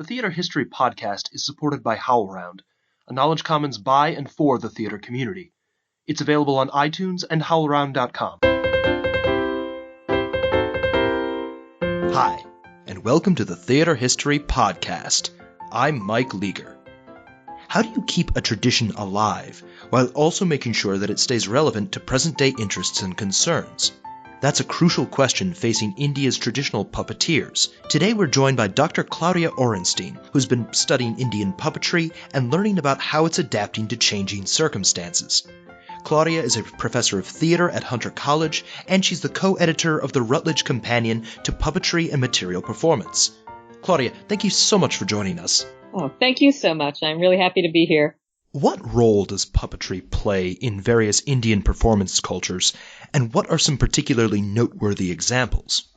The Theater History Podcast is supported by HowlRound, a Knowledge Commons by and for the theater community. It's available on iTunes and howlround.com. Hi, and welcome to the Theater History Podcast. I'm Mike Leager. How do you keep a tradition alive while also making sure that it stays relevant to present-day interests and concerns? That's a crucial question facing India's traditional puppeteers. Today we're joined by Dr. Claudia Orenstein, who's been studying Indian puppetry and learning about how it's adapting to changing circumstances. Claudia is a professor of theater at Hunter College, and she's the co-editor of the Routledge Companion to Puppetry and Material Performance. Claudia, thank you so much for joining us. Oh, thank you so much. I'm really happy to be here. What role does puppetry play in various Indian performance cultures, and what are some particularly noteworthy examples?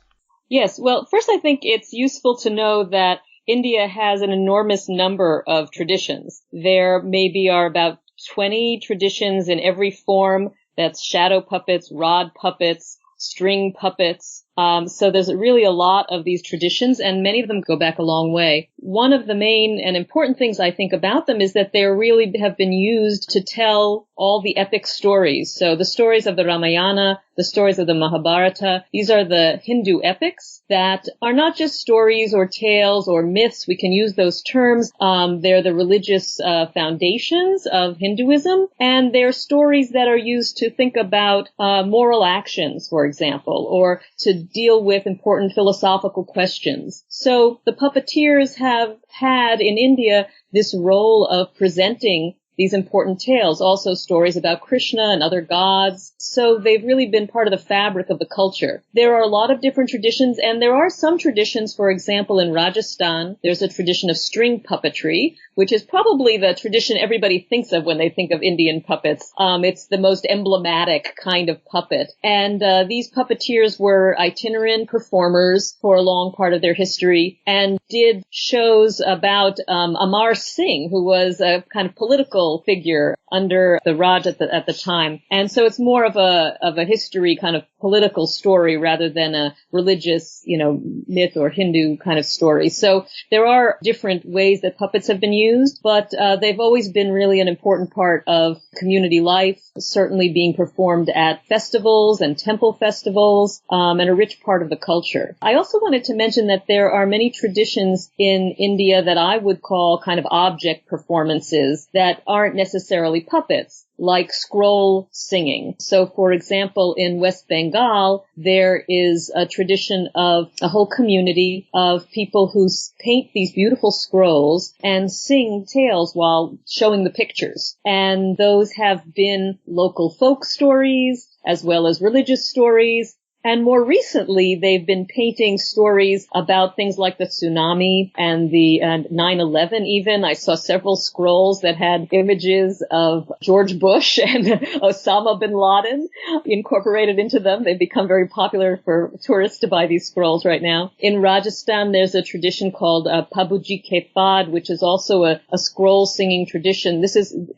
Yes, well, first I think it's useful to know that India has an enormous number of traditions. There maybe are about 20 traditions in every form. That's shadow puppets, rod puppets, string puppets. So there's really a lot of these traditions, and many of them go back a long way. One of the main and important things I think about them is that they really have been used to tell all the epic stories. So the stories of the Ramayana, the stories of the Mahabharata, these are the Hindu epics that are not just stories or tales or myths. We can use those terms. They're the religious foundations of Hinduism, and they're stories that are used to think about moral actions, for example, or to deal with important philosophical questions. So the puppeteers have had in India this role of presenting these important tales, also stories about Krishna and other gods. So they've really been part of the fabric of the culture. There are a lot of different traditions, and there are some traditions, for example, in Rajasthan, there's a tradition of string puppetry, which is probably the tradition everybody thinks of when they think of Indian puppets. It's the most emblematic kind of puppet. And these puppeteers were itinerant performers for a long part of their history and did shows about Amar Singh, who was a kind of political figure under the Raj at the time. And so it's more of a history kind of political story rather than a religious, myth or Hindu kind of story. So there are different ways that puppets have been used, but they've always been really an important part of community life, certainly being performed at festivals and temple festivals, and a rich part of the culture. I also wanted to mention that there are many traditions in India that I would call kind of object performances that aren't necessarily puppets, like scroll singing. So, for example, in West Bengal, there is a tradition of a whole community of people who paint these beautiful scrolls and sing tales while showing the pictures. And those have been local folk stories as well as religious stories. And more recently, they've been painting stories about things like the tsunami and the 9/11 even. I saw several scrolls that had images of George Bush and Osama bin Laden incorporated into them. They've become very popular for tourists to buy these scrolls right now. In Rajasthan, there's a tradition called Pabuji Ke Fad, which is also a scroll singing tradition.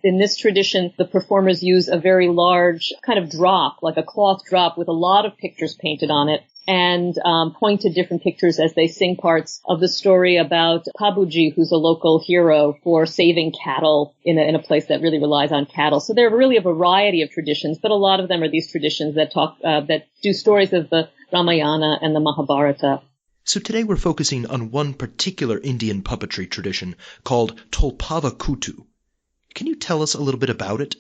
In this tradition, the performers use a very large kind of drop, like a cloth drop with a lot of pictures painted on it, and point to different pictures as they sing parts of the story about Pabuji, who's a local hero for saving cattle in a place that really relies on cattle. So there are really a variety of traditions, but a lot of them are these traditions that do stories of the Ramayana and the Mahabharata. So today we're focusing on one particular Indian puppetry tradition called Tolpavakoothu. Can you tell us a little bit about it?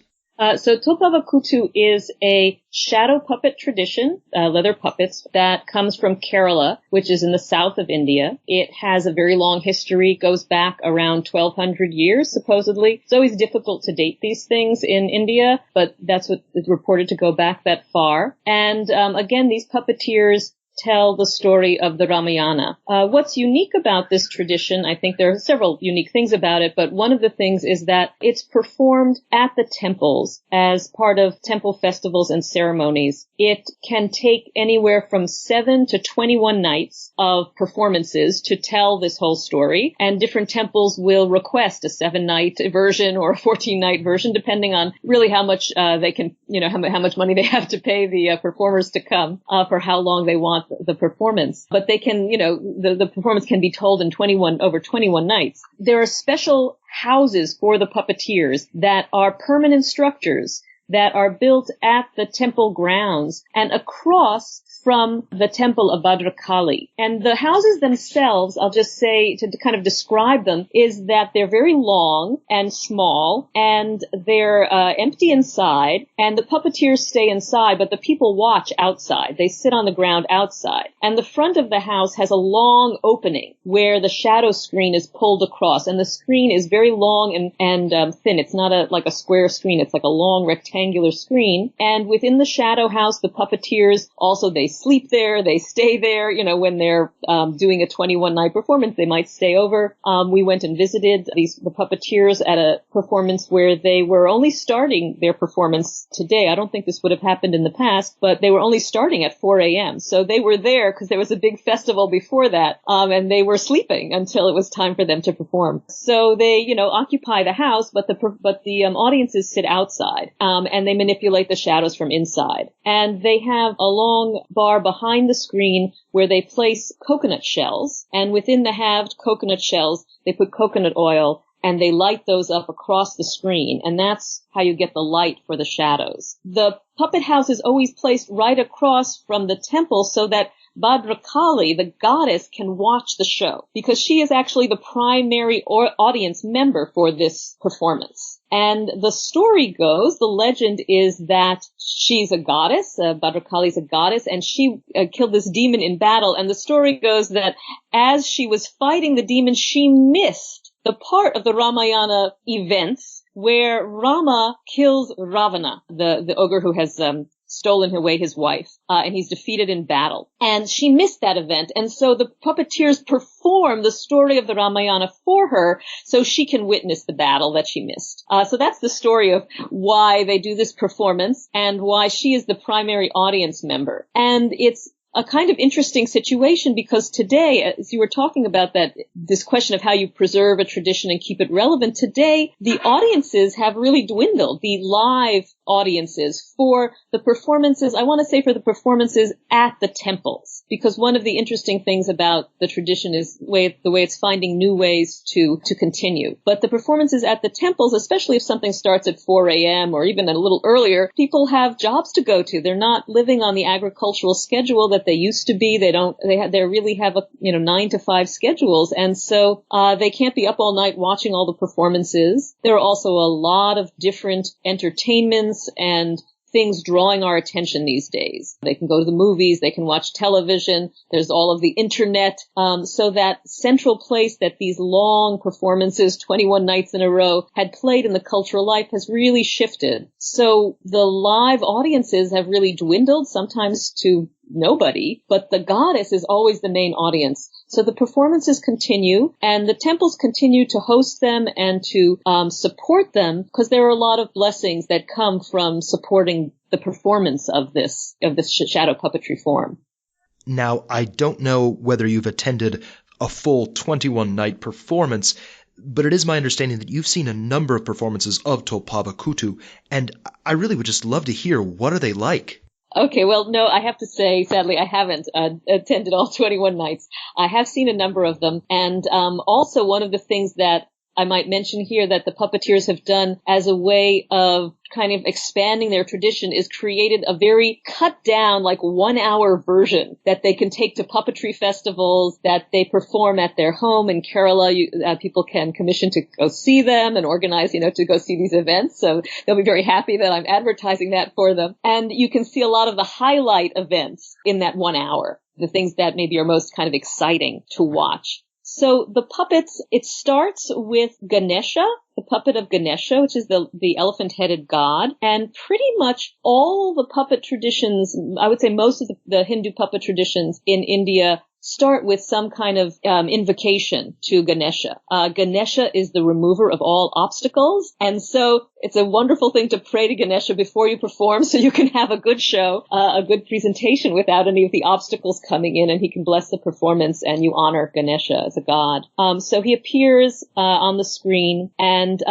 So Tolpavakoothu is a shadow puppet tradition, leather puppets, that comes from Kerala, which is in the south of India. It has a very long history, goes back around 1,200 years, supposedly. It's always difficult to date these things in India, but that's what is reported to go back that far. And again, these puppeteers tell the story of the Ramayana. What's unique about this tradition, I think there are several unique things about it, but one of the things is that it's performed at the temples as part of temple festivals and ceremonies. It can take anywhere from 7 to 21 nights of performances to tell this whole story, and different temples will request a 7-night version or a 14-night version, depending on really how much they can, how much money they have to pay the performers to come, for how long they want about the performance, but they can, the performance can be told in over 21 nights. There are special houses for the puppeteers that are permanent structures that are built at the temple grounds and across from the temple of Bhadrakali. And the houses themselves, I'll just say to kind of describe them, is that they're very long and small and they're empty inside, and the puppeteers stay inside, but the people watch outside. They sit on the ground outside. And the front of the house has a long opening where the shadow screen is pulled across, and the screen is very long and thin. It's not like a square screen. It's like a long rectangular screen. And within the shadow house, the puppeteers also, they sleep there, they stay there, when they're doing a 21-night performance, they might stay over. We went and visited the puppeteers at a performance where they were only starting their performance today. I don't think this would have happened in the past, but they were only starting at 4 a.m. So they were there because there was a big festival before that, and they were sleeping until it was time for them to perform. So they, occupy the house, but the audiences sit outside, and they manipulate the shadows from inside. And they have a long bar behind the screen where they place coconut shells, and within the halved coconut shells, they put coconut oil and they light those up across the screen, and that's how you get the light for the shadows. The puppet house is always placed right across from the temple so that Bhadrakali, the goddess, can watch the show, because she is actually the primary audience member for this performance. And the story goes, the legend is that she's a goddess, Bhadrakali is a goddess, and she killed this demon in battle. And the story goes that as she was fighting the demon, she missed the part of the Ramayana events where Rama kills Ravana, the ogre who has stolen away his wife, and he's defeated in battle. And she missed that event, and so the puppeteers perform the story of the Ramayana for her so she can witness the battle that she missed. So that's the story of why they do this performance and why she is the primary audience member. And it's a kind of interesting situation because today, as you were talking about this question of how you preserve a tradition and keep it relevant, today the audiences have really dwindled, the live audiences for the performances, I want to say for the performances at the temples, because one of the interesting things about the tradition is the way it's finding new ways to continue. But the performances at the temples, especially if something starts at 4 a.m. or even a little earlier, people have jobs to go to. They're not living on the agricultural schedule that they used to be. They really have 9 to 5 schedules. And so, they can't be up all night watching all the performances. There are also a lot of different entertainments and things drawing our attention these days. They can go to the movies, they can watch television, there's all of the internet, so that central place that these long performances, 21 nights in a row, had played in the cultural life has really shifted. So the live audiences have really dwindled, sometimes to nobody, but the goddess is always the main audience. So the performances continue, and the temples continue to host them and to support them, because there are a lot of blessings that come from supporting the performance of this shadow puppetry form. Now, I don't know whether you've attended a full 21-night performance, but it is my understanding that you've seen a number of performances of Tolpavakoothu, and I really would just love to hear, what are they like? Okay, well, no, I have to say, sadly, I haven't attended all 21 nights. I have seen a number of them. And also one of the things that I might mention here that the puppeteers have done as a way of kind of expanding their tradition is created a very cut down, like 1 hour version that they can take to puppetry festivals that they perform at their home in Kerala. People can commission to go see them and organize, to go see these events. So they'll be very happy that I'm advertising that for them. And you can see a lot of the highlight events in that 1 hour, the things that maybe are most kind of exciting to watch. So the puppets, it starts with Ganesha, the puppet of Ganesha, which is the elephant-headed god. And pretty much all the puppet traditions, I would say most of the Hindu puppet traditions in India start with some kind of invocation to Ganesha. Ganesha is the remover of all obstacles. And so It's a wonderful thing to pray to Ganesha before you perform so you can have a good show, a good presentation without any of the obstacles coming in, and he can bless the performance and you honor Ganesha as a god. So he appears on the screen, and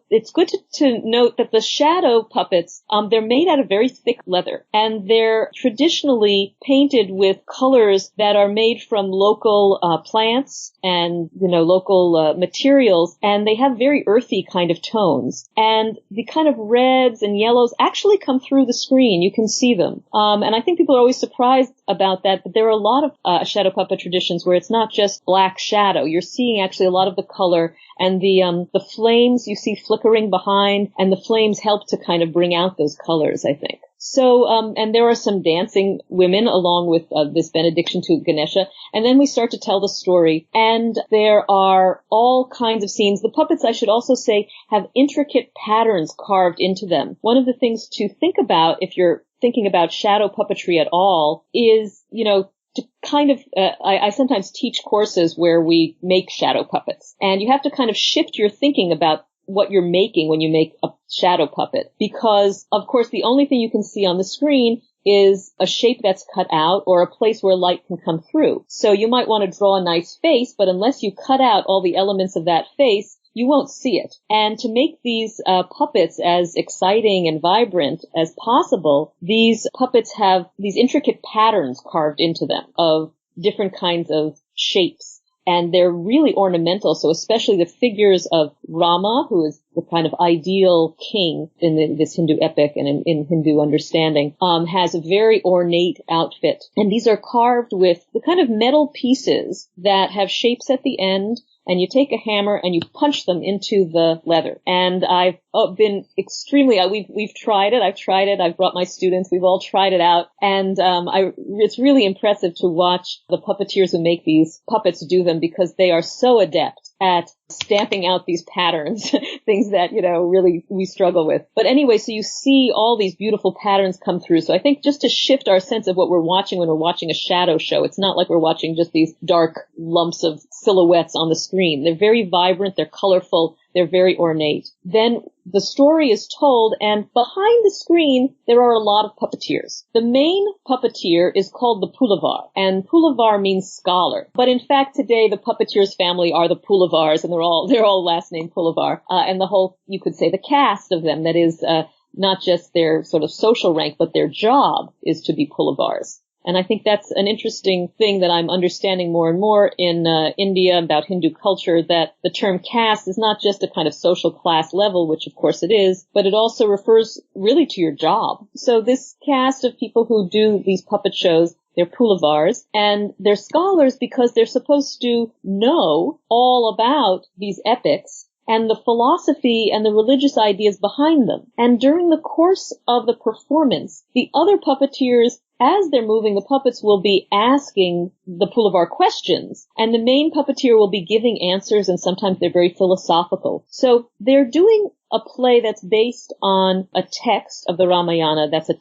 it's good to note that the shadow puppets, they're made out of very thick leather, and they're traditionally painted with colors that are made from local plants and, local materials, and they have very earthy kind of tones. And the kind of reds and yellows actually come through the screen. You can see them. And I think people are always surprised about that, but there are a lot of shadow puppet traditions where it's not just black shadow. You're seeing actually a lot of the color, and the flames you see flickering behind, and the flames help to kind of bring out those colors, I think. So, and there are some dancing women along with this benediction to Ganesha. And then we start to tell the story. And there are all kinds of scenes. The puppets, I should also say, have intricate patterns carved into them. One of the things to think about if you're thinking about shadow puppetry at all is, to kind of, I sometimes teach courses where we make shadow puppets. And you have to kind of shift your thinking about what you're making when you make a shadow puppet, because of course the only thing you can see on the screen is a shape that's cut out or a place where light can come through. So you might want to draw a nice face, but unless you cut out all the elements of that face, you won't see it. And to make these puppets as exciting and vibrant as possible, these puppets have these intricate patterns carved into them of different kinds of shapes. And they're really ornamental, so especially the figures of Rama, who is the kind of ideal king in this Hindu epic and in Hindu understanding, has a very ornate outfit. And these are carved with the kind of metal pieces that have shapes at the end, and you take a hammer and you punch them into the leather. And I've been extremely, we've tried it. I've tried it. I've brought my students. We've all tried it out. And it's really impressive to watch the puppeteers who make these puppets do them, because they are so adept at stamping out these patterns, things that, really we struggle with. But anyway, so you see all these beautiful patterns come through. So I think just to shift our sense of what we're watching when we're watching a shadow show, it's not like we're watching just these dark lumps of silhouettes on the screen. They're very vibrant, they're colorful, they're very ornate. Then the story is told, and behind the screen, there are a lot of puppeteers. The main puppeteer is called the Pulavar, and Pulavar means scholar. But in fact, today, the puppeteers family are the Pulavars, and they're all last name Pulavar. And the whole, you could say, the cast of them, that is, not just their sort of social rank, but their job is to be Pulavars. And I think that's an interesting thing that I'm understanding more and more in India about Hindu culture, that the term caste is not just a kind of social class level, which of course it is, but it also refers really to your job. So this caste of people who do these puppet shows, they're Pulavars, and they're scholars because they're supposed to know all about these epics and the philosophy and the religious ideas behind them. And during the course of the performance, the other puppeteers, as they're moving, the puppets will be asking the Pulavar questions, and the main puppeteer will be giving answers, and sometimes they're very philosophical. So they're doing a play that's based on a text of the Ramayana that's a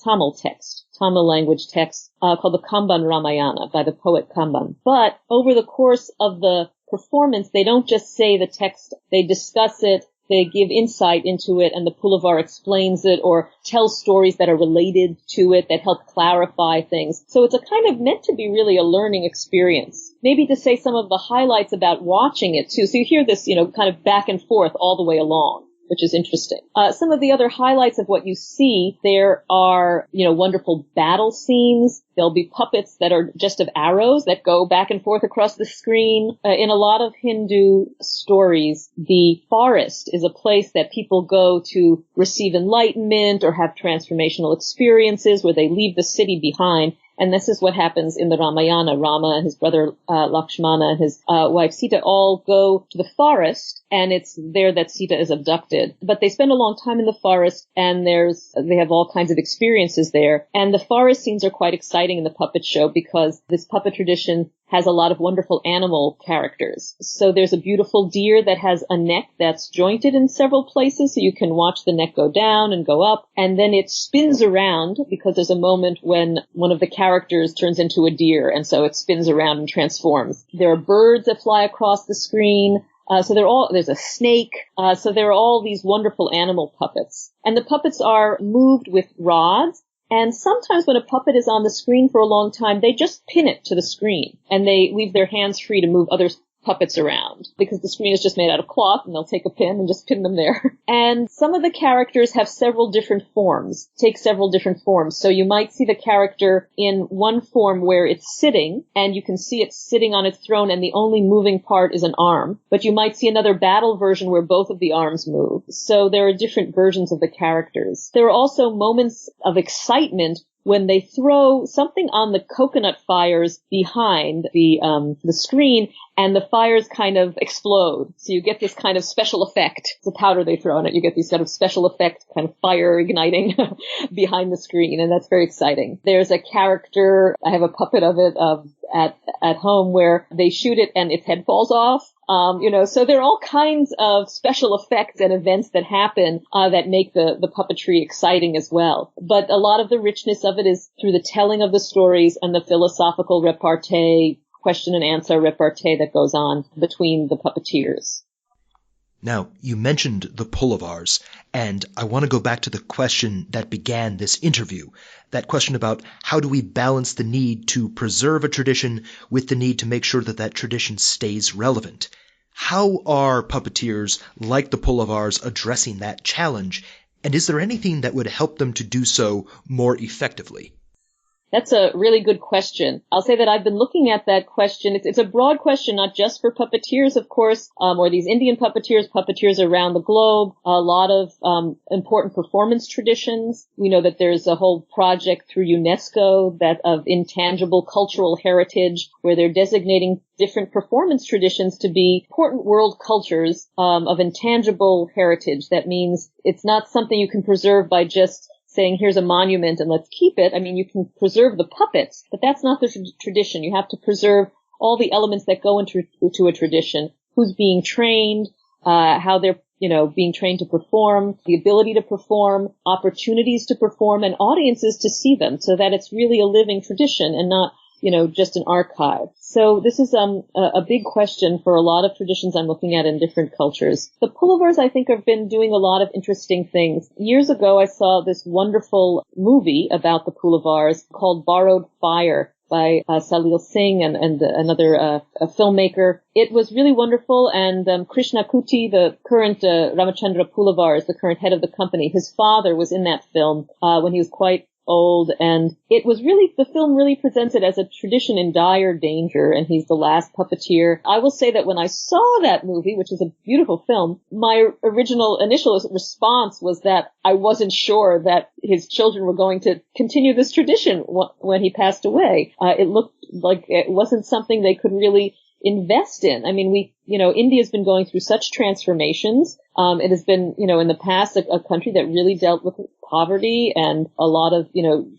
Tamil text, Tamil language text, called the Kamban Ramayana by the poet Kamban. But over the course of the performance, they don't just say the text, they discuss it, they give insight into it, and the Pulavar explains it or tells stories that are related to it that help clarify things. So it's a kind of meant to be really a learning experience. Maybe to say some of the highlights about watching it too. So you hear this, kind of back and forth all the way along, which is interesting. Some of the other highlights of what you see, there are, wonderful battle scenes. There'll be puppets that are just of arrows that go back and forth across the screen. In a lot of Hindu stories, the forest is a place that people go to receive enlightenment or have transformational experiences where they leave the city behind. And this is what happens in the Ramayana. Rama and his brother Lakshmana and his wife Sita all go to the forest, and it's there that Sita is abducted. But they spend a long time in the forest, and they have all kinds of experiences there. And the forest scenes are quite exciting in the puppet show because this puppet tradition has a lot of wonderful animal characters. So there's a beautiful deer that has a neck that's jointed in several places, so you can watch the neck go down and go up, and then it spins around because there's a moment when one of the characters turns into a deer, and so it spins around and transforms. There are birds that fly across the screen. So there's a snake. So there are all these wonderful animal puppets. And the puppets are moved with rods. And sometimes when a puppet is on the screen for a long time, they just pin it to the screen and they leave their hands free to move other puppets around because the screen is just made out of cloth and they'll take a pin and just pin them there. And some of the characters have several different forms, take several different forms. So you might see the character in one form where it's sitting and you can see it sitting on its throne and the only moving part is an arm. But you might see another battle version where both of the arms move. So there are different versions of the characters. There are also moments of excitement when they throw something on the coconut fires behind the screen and the fires kind of explode. So you get this kind of special effect. It's a powder they throw on it. You get these kind of special effect, kind of fire igniting behind the screen. And that's very exciting. There's a character, I have a puppet of it at home where they shoot it and its head falls off. So there are all kinds of special effects and events that happen that make the puppetry exciting as well. But a lot of the richness of it is through the telling of the stories and the philosophical repartee, question and answer repartee that goes on between the puppeteers. Now, you mentioned the Pulavars, and I want to go back to the question that began this interview, that question about how do we balance the need to preserve a tradition with the need to make sure that that tradition stays relevant. How are puppeteers like the Pulavars addressing that challenge, and is there anything that would help them to do so more effectively? That's a really good question. I'll say that I've been looking at that question. It's a broad question, not just for puppeteers, of course, or these Indian puppeteers around the globe, a lot of important performance traditions. We know that there's a whole project through UNESCO that of intangible cultural heritage where they're designating different performance traditions to be important world cultures of intangible heritage. That means it's not something you can preserve by just saying, here's a monument and let's keep it. I mean, you can preserve the puppets, but that's not the tradition. You have to preserve all the elements that go into a tradition. Who's being trained, how they're, being trained to perform, the ability to perform, opportunities to perform, and audiences to see them so that it's really a living tradition and not, just an archive. So this is a big question for a lot of traditions I'm looking at in different cultures. The Pulavars, I think, have been doing a lot of interesting things. Years ago, I saw this wonderful movie about the Pulavars called Borrowed Fire by Salil Singh and another a filmmaker. It was really wonderful, and Krishna Kuti, the current Ramachandra Pulavars, the current head of the company, his father was in that film when he was quite old, and the film really presents it as a tradition in dire danger, and he's the last puppeteer. I will say that when I saw that movie, which is a beautiful film, my initial response was that I wasn't sure that his children were going to continue this tradition when he passed away. It looked like it wasn't something they could really invest in. I mean, India's been going through such transformations. It has been, in the past a country that really dealt with poverty and a lot of,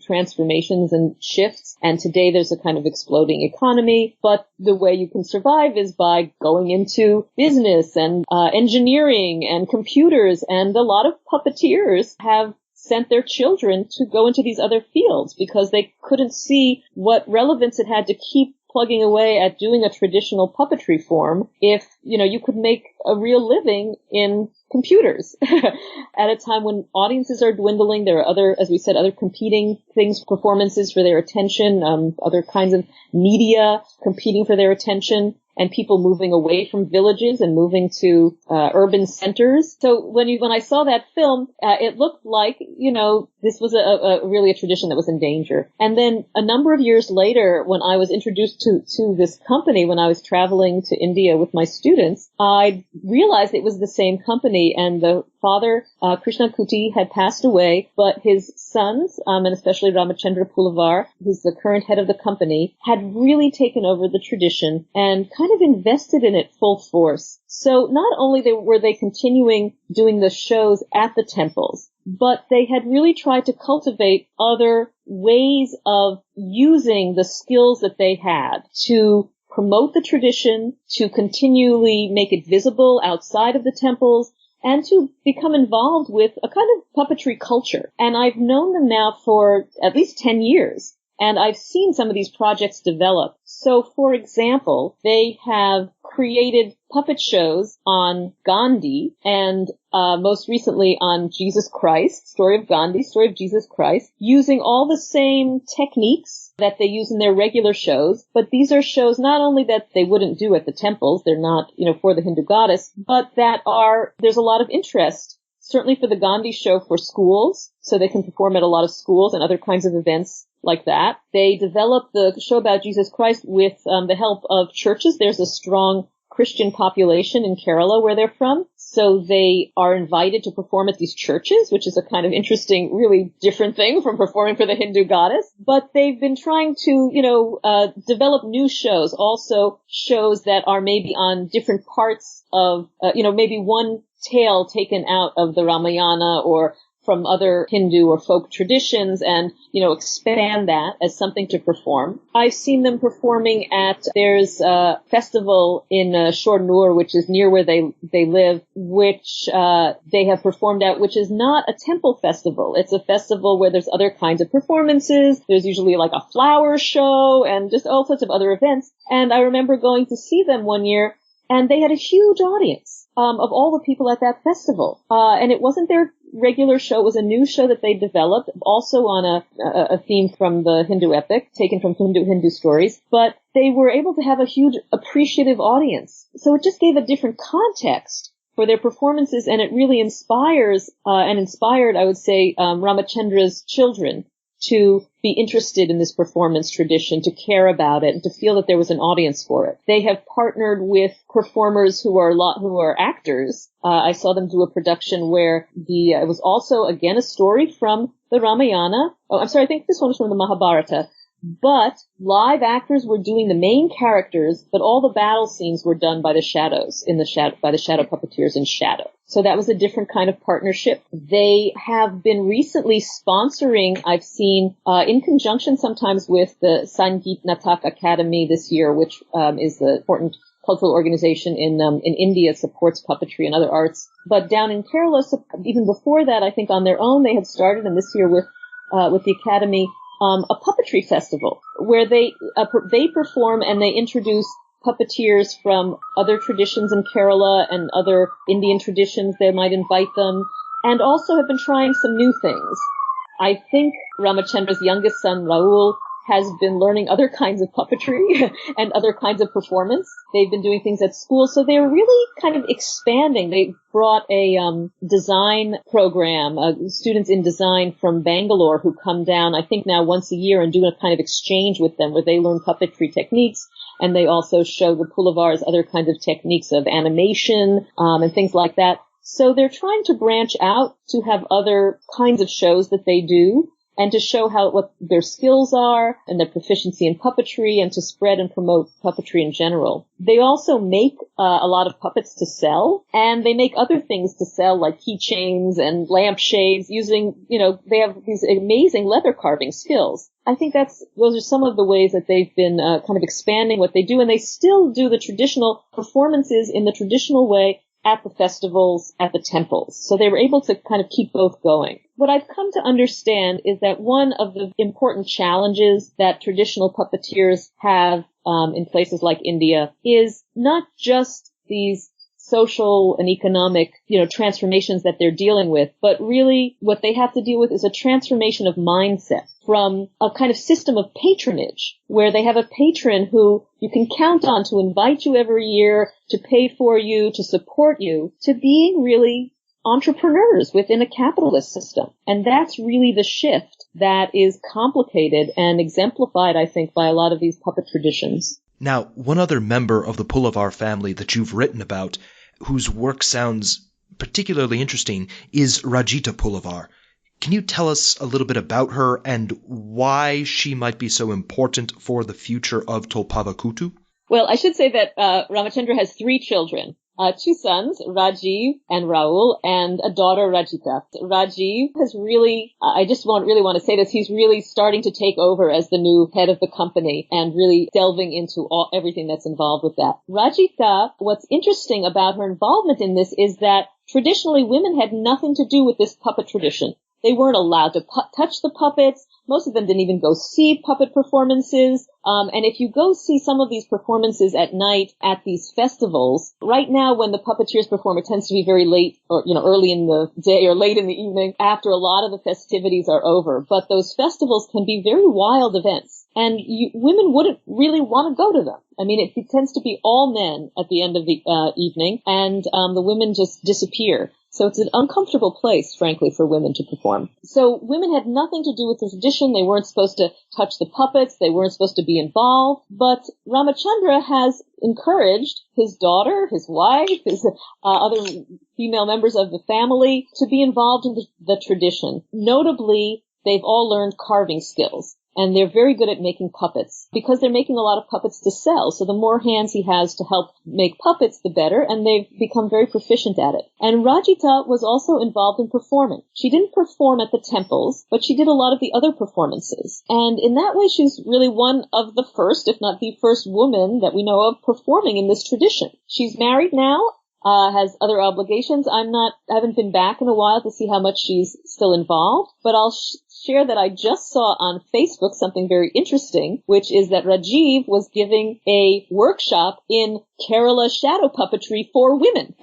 transformations and shifts. And today there's a kind of exploding economy. But the way you can survive is by going into business and engineering and computers. And a lot of puppeteers have sent their children to go into these other fields because they couldn't see what relevance it had to keep plugging away at doing a traditional puppetry form if, you could make a real living in computers. At a time when audiences are dwindling, there are other, as we said, other competing things, performances for their attention, other kinds of media competing for their attention, and people moving away from villages and moving to urban centers. So when I saw that film, it looked like, this was really a tradition that was in danger. And then a number of years later, when I was introduced to this company, when I was traveling to India with my students, I realized it was the same company, and the father, Krishna Kuti, had passed away, but his sons, and especially Ramachandra Pulavar, who's the current head of the company, had really taken over the tradition and kind of invested in it full force. So not only were they continuing doing the shows at the temples, but they had really tried to cultivate other ways of using the skills that they had to promote the tradition, to continually make it visible outside of the temples, and to become involved with a kind of puppetry culture. And I've known them now for at least 10 years. And I've seen some of these projects develop. So, for example, they have created puppet shows on Gandhi and most recently on Jesus Christ, story of Gandhi, story of Jesus Christ, using all the same techniques that they use in their regular shows. But these are shows not only that they wouldn't do at the temples, they're not, for the Hindu goddess, but there's a lot of interest, certainly for the Gandhi show for schools, so they can perform at a lot of schools and other kinds of events like that. They developed the show about Jesus Christ with the help of churches. There's a strong Christian population in Kerala where they're from. So they are invited to perform at these churches, which is a kind of interesting, really different thing from performing for the Hindu goddess. But they've been trying to, develop new shows, also shows that are maybe on different parts of, maybe one tale taken out of the Ramayana or from other Hindu or folk traditions and, expand that as something to perform. I've seen them performing there's a festival in Shornur, which is near where they live, which they have performed at, which is not a temple festival. It's a festival where there's other kinds of performances. There's usually like a flower show and just all sorts of other events. And I remember going to see them one year, and they had a huge audience of all the people at that festival. And it wasn't their regular show. It was a new show that they developed, also on a theme from the Hindu epic, taken from Hindu stories. But they were able to have a huge appreciative audience. So it just gave a different context for their performances, and it really inspired, I would say, Ramachandra's children to be interested in this performance tradition, to care about it, and to feel that there was an audience for it. They have partnered with performers who are actors. I saw them do a production where it was also, again, a story from the Ramayana. Oh, I'm sorry, I think this one was from the Mahabharata. But live actors were doing the main characters, but all the battle scenes were done by the shadows by the shadow puppeteers in shadow. So that was a different kind of partnership. They have been recently sponsoring, I've seen, in conjunction sometimes with the Sangeet Natak Academy this year, which is an important cultural organization in India, supports puppetry and other arts. But down in Kerala, even before that, I think on their own they had started, and this year with the Academy, a puppetry festival where they perform and they introduce puppeteers from other traditions in Kerala and other Indian traditions. They might invite them, and also have been trying some new things. I think Ramachandra's youngest son, Rahul, has been learning other kinds of puppetry and other kinds of performance. They've been doing things at school, so they're really kind of expanding. They brought a design program, students in design from Bangalore who come down, I think now once a year, and do a kind of exchange with them where they learn puppetry techniques, and they also show the Pulavars other kinds of techniques of animation and things like that. So they're trying to branch out to have other kinds of shows that they do, and to show what their skills are and their proficiency in puppetry, and to spread and promote puppetry in general. They also make a lot of puppets to sell, and they make other things to sell like keychains and lampshades using, they have these amazing leather carving skills. I think those are some of the ways that they've been kind of expanding what they do, and they still do the traditional performances in the traditional way at the festivals, at the temples. So they were able to kind of keep both going. What I've come to understand is that one of the important challenges that traditional puppeteers have in places like India is not just these social and economic, transformations that they're dealing with, but really what they have to deal with is a transformation of mindset from a kind of system of patronage where they have a patron who you can count on to invite you every year, to pay for you, to support you, to being really entrepreneurs within a capitalist system. And that's really the shift that is complicated and exemplified, I think, by a lot of these puppet traditions. Now, one other member of the Pulavar family that you've written about, whose work sounds particularly interesting, is Rajita Pulavar. Can you tell us a little bit about her and why she might be so important for the future of Tolpavakoothu? Well, I should say that Ramachandra has 3 children. 2 sons, Rajiv and Rahul, and a daughter, Rajita. Rajiv has really, I just really want to say this, he's really starting to take over as the new head of the company and really delving into everything that's involved with that. Rajita, what's interesting about her involvement in this is that traditionally women had nothing to do with this puppet tradition. They weren't allowed to touch the puppets. Most of them didn't even go see puppet performances. And if you go see some of these performances at night at these festivals, right now when the puppeteers perform, it tends to be very late or, early in the day or late in the evening after a lot of the festivities are over. But those festivals can be very wild events. And women wouldn't really want to go to them. I mean, it tends to be all men at the end of the evening, and the women just disappear. So it's an uncomfortable place, frankly, for women to perform. So women had nothing to do with the tradition. They weren't supposed to touch the puppets. They weren't supposed to be involved. But Ramachandra has encouraged his daughter, his wife, his other female members of the family to be involved in the tradition. Notably, they've all learned carving skills. And they're very good at making puppets because they're making a lot of puppets to sell. So the more hands he has to help make puppets, the better. And they've become very proficient at it. And Rajita was also involved in performing. She didn't perform at the temples, but she did a lot of the other performances. And in that way, she's really one of the first, if not the first woman that we know of performing in this tradition. She's married now. Has other obligations. I haven't been back in a while to see how much she's still involved, but I'll share that I just saw on Facebook something very interesting, which is that Rajiv was giving a workshop in Kerala shadow puppetry for women.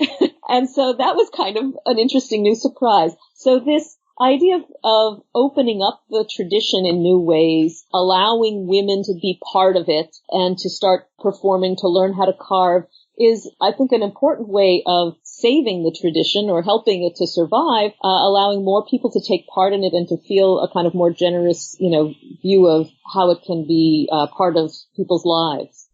And so that was kind of an interesting new surprise. So this idea of opening up the tradition in new ways, allowing women to be part of it and to start performing, to learn how to carve, is, I think, an important way of saving the tradition or helping it to survive, allowing more people to take part in it and to feel a kind of more generous, view of how it can be part of people's lives.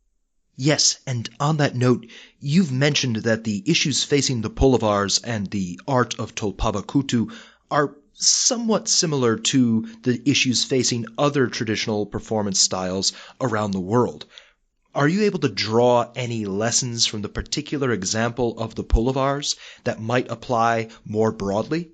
Yes, and on that note, you've mentioned that the issues facing the Pulavars and the art of Tolpavakoothu are somewhat similar to the issues facing other traditional performance styles around the world. Are you able to draw any lessons from the particular example of the Pulavars that might apply more broadly?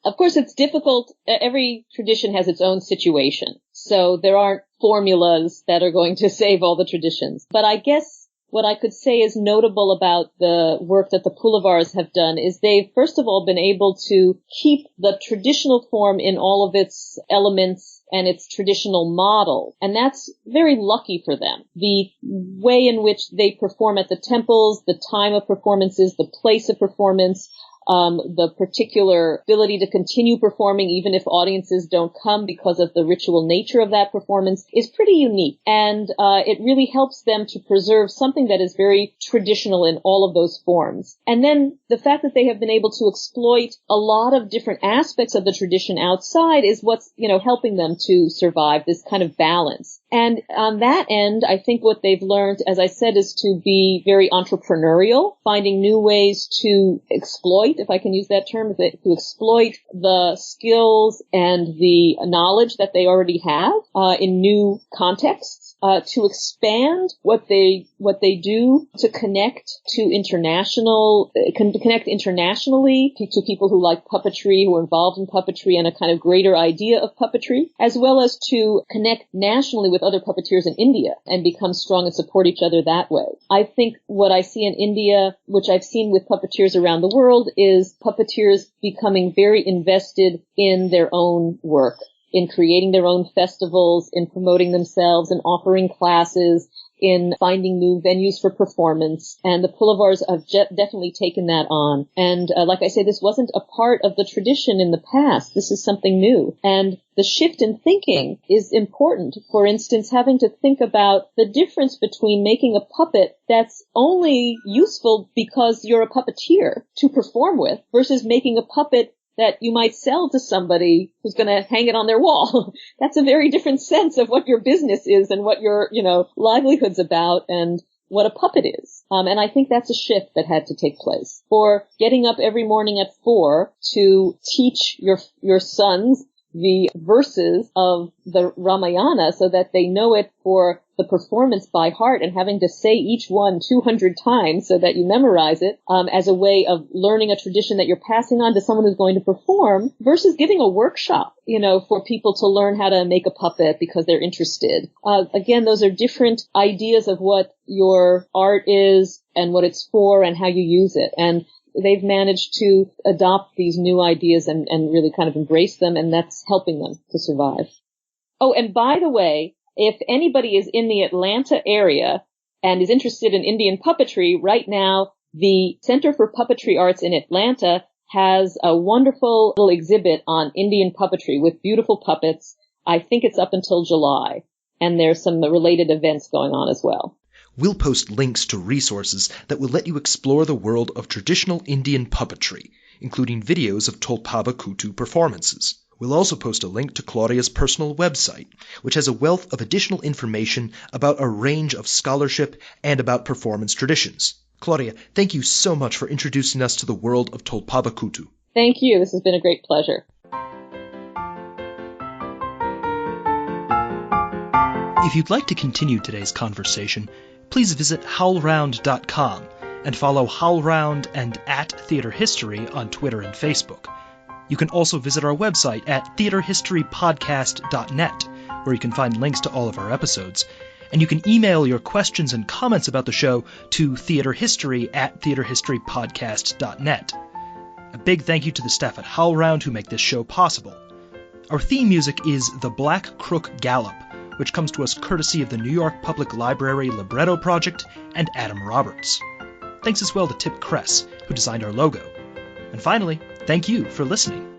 Of course, it's difficult. Every tradition has its own situation. So there aren't formulas that are going to save all the traditions. But I guess what I could say is notable about the work that the Pulavars have done is they've, first of all, been able to keep the traditional form in all of its elements and its traditional model. And that's very lucky for them. The way in which they perform at the temples, the time of performances, the place of performance, the particular ability to continue performing even if audiences don't come because of the ritual nature of that performance is pretty unique. And it really helps them to preserve something that is very traditional in all of those forms. And then the fact that they have been able to exploit a lot of different aspects of the tradition outside is what's, helping them to survive this kind of balance. And on that end, I think what they've learned, as I said, is to be very entrepreneurial, finding new ways to exploit, if I can use that term, to exploit the skills and the knowledge that they already have in new contexts, to expand what they do, to connect internationally to people who like puppetry, who are involved in puppetry and a kind of greater idea of puppetry, as well as to connect nationally with other puppeteers in India and become strong and support each other that way. I think what I see in India, which I've seen with puppeteers around the world, is puppeteers becoming very invested in their own work, in creating their own festivals, in promoting themselves, in offering classes, in finding new venues for performance. And the Pulavars have definitely taken that on. And like I say, this wasn't a part of the tradition in the past. This is something new. And the shift in thinking is important. For instance, having to think about the difference between making a puppet that's only useful because you're a puppeteer to perform with versus making a puppet that you might sell to somebody who's going to hang it on their wall. That's a very different sense of what your business is and what your, livelihood's about and what a puppet is. And I think that's a shift that had to take place. Or getting up every morning at 4 to teach your sons the verses of the Ramayana so that they know it for the performance by heart, and having to say each one 200 times so that you memorize it as a way of learning a tradition that you're passing on to someone who's going to perform, versus giving a workshop, for people to learn how to make a puppet because they're interested. Again, those are different ideas of what your art is and what it's for and how you use it. And they've managed to adopt these new ideas and really kind of embrace them, and that's helping them to survive. Oh, and by the way, if anybody is in the Atlanta area and is interested in Indian puppetry, right now the Center for Puppetry Arts in Atlanta has a wonderful little exhibit on Indian puppetry with beautiful puppets. I think it's up until July, and there's some related events going on as well. We'll post links to resources that will let you explore the world of traditional Indian puppetry, including videos of Tolpavakoothu performances. We'll also post a link to Claudia's personal website, which has a wealth of additional information about a range of scholarship and about performance traditions. Claudia, thank you so much for introducing us to the world of Tolpavakoothu. Thank you. This has been a great pleasure. If you'd like to continue today's conversation, please visit howlround.com and follow HowlRound and @TheaterHistory on Twitter and Facebook. You can also visit our website at theaterhistorypodcast.net, where you can find links to all of our episodes. And you can email your questions and comments about the show to theaterhistory@theaterhistorypodcast.net. A big thank you to the staff at HowlRound who make this show possible. Our theme music is The Black Crook Gallop, which comes to us courtesy of the New York Public Library Libretto Project and Adam Roberts. Thanks as well to Tip Kress, who designed our logo. And finally, thank you for listening.